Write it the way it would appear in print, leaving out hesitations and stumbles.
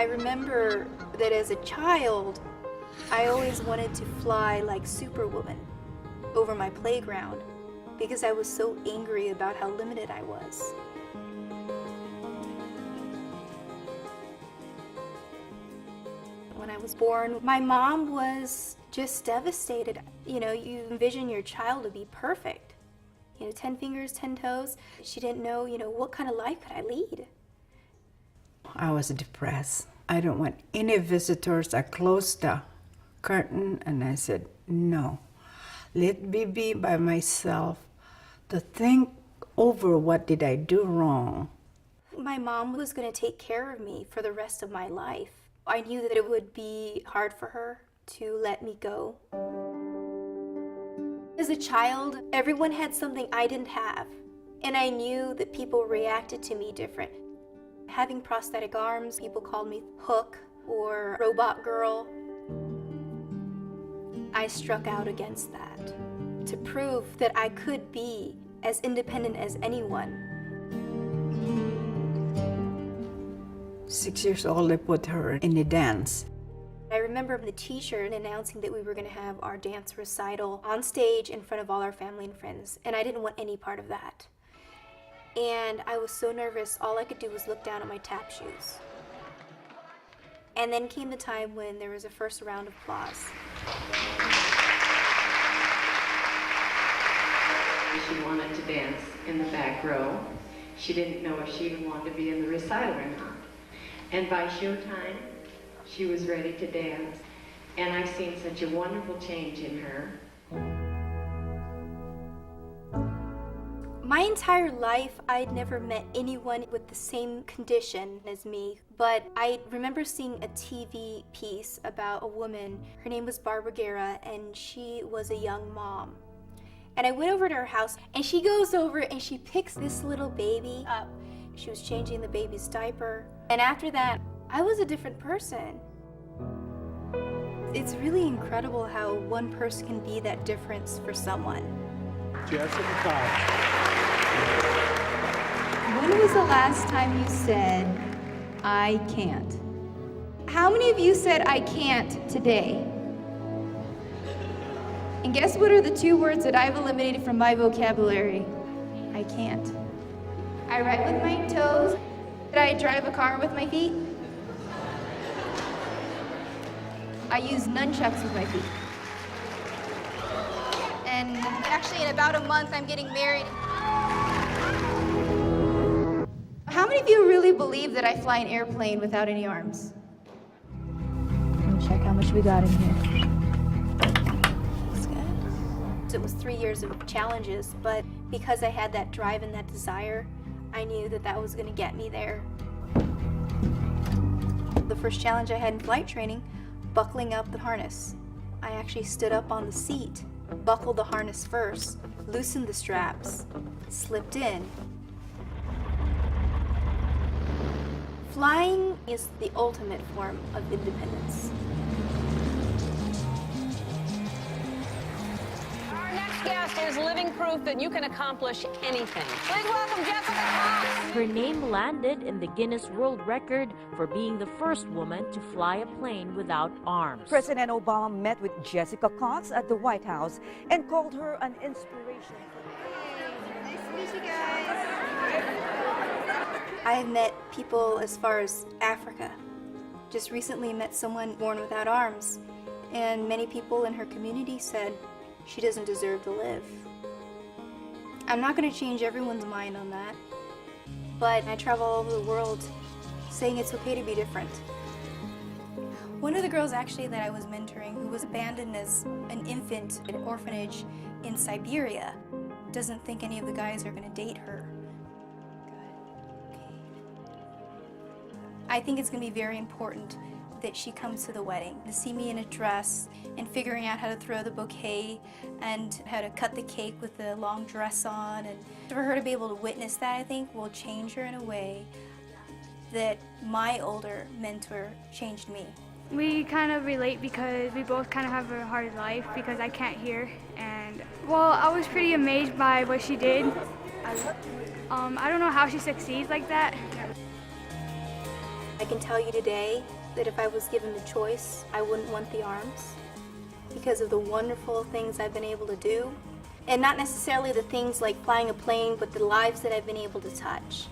I remember that as a child, I always wanted to fly like Superwoman over my playground because I was so angry about how limited I was. When I was born, my mom was just devastated. You know, you envision your child to be perfect. 10 fingers, 10 toes. She didn't know, what kind of life could I lead? I was depressed. I don't want any visitors. I closed the curtain and I said, no, let me be by myself to think over what did I do wrong. My mom was going to take care of me for the rest of my life. I knew that it would be hard for her to let me go. As a child, everyone had something I didn't have, and I knew that people reacted to me different. Having prosthetic arms, people called me Hook or Robot Girl. I struck out against that to prove that I could be as independent as anyone. 6 years old, I put her in the dance. I remember the teacher announcing that we were going to have our dance recital on stage in front of all our family and friends, and I didn't want any part of that. And I was so nervous, all I could do was look down at my tap shoes. And then came the time when there was a first round of applause. She wanted to dance in the back row. She didn't know if she even wanted to be in the recital or not. And by showtime, she was ready to dance. And I've seen such a wonderful change in her. My entire life, I'd never met anyone with the same condition as me, but I remember seeing a TV piece about a woman. Her name was Barbara Guerra, and she was a young mom. And I went over to her house, and she goes over and she picks this little baby up. She was changing the baby's diaper. And after that, I was a different person. It's really incredible how one person can be that difference for someone. Jessica Cox. When was the last time you said, I can't? How many of you said, I can't today? And guess what are the two words that I've eliminated from my vocabulary? I can't. I write with my toes. Did I drive a car with my feet? I use nunchucks with my feet. And actually, in about a month, I'm getting married. How many of you really believe that I fly an airplane without any arms? Let me check how much we got in here. That's good. It was 3 years of challenges, but because I had that drive and that desire, I knew that that was going to get me there. The first challenge I had in flight training, buckling up the harness. I actually stood up on the seat, buckled the harness first, loosened the straps, slipped in. Flying is the ultimate form of independence. Our next guest is living proof that you can accomplish anything. Please welcome Jessica Cox. Her name landed in the Guinness World Record for being the first woman to fly a plane without arms. President Obama met with Jessica Cox at the White House and called her an inspiration. Nice to meet you guys. I have met people as far as Africa. Just recently met someone born without arms, and many people in her community said she doesn't deserve to live. I'm not going to change everyone's mind on that, but I travel all over the world saying it's okay to be different. One of the girls actually that I was mentoring, who was abandoned as an infant at an orphanage in Siberia, doesn't think any of the guys are going to date her. I think it's going to be very important that she comes to the wedding, to see me in a dress and figuring out how to throw the bouquet and how to cut the cake with the long dress on. And for her to be able to witness that, I think, will change her in a way that my older mentor changed me. We kind of relate because we both kind of have a hard life because I can't hear. And, well, I was pretty amazed by what she did. I don't know how she succeeds like that. I can tell you today that if I was given the choice, I wouldn't want the arms because of the wonderful things I've been able to do. And not necessarily the things like flying a plane, but the lives that I've been able to touch.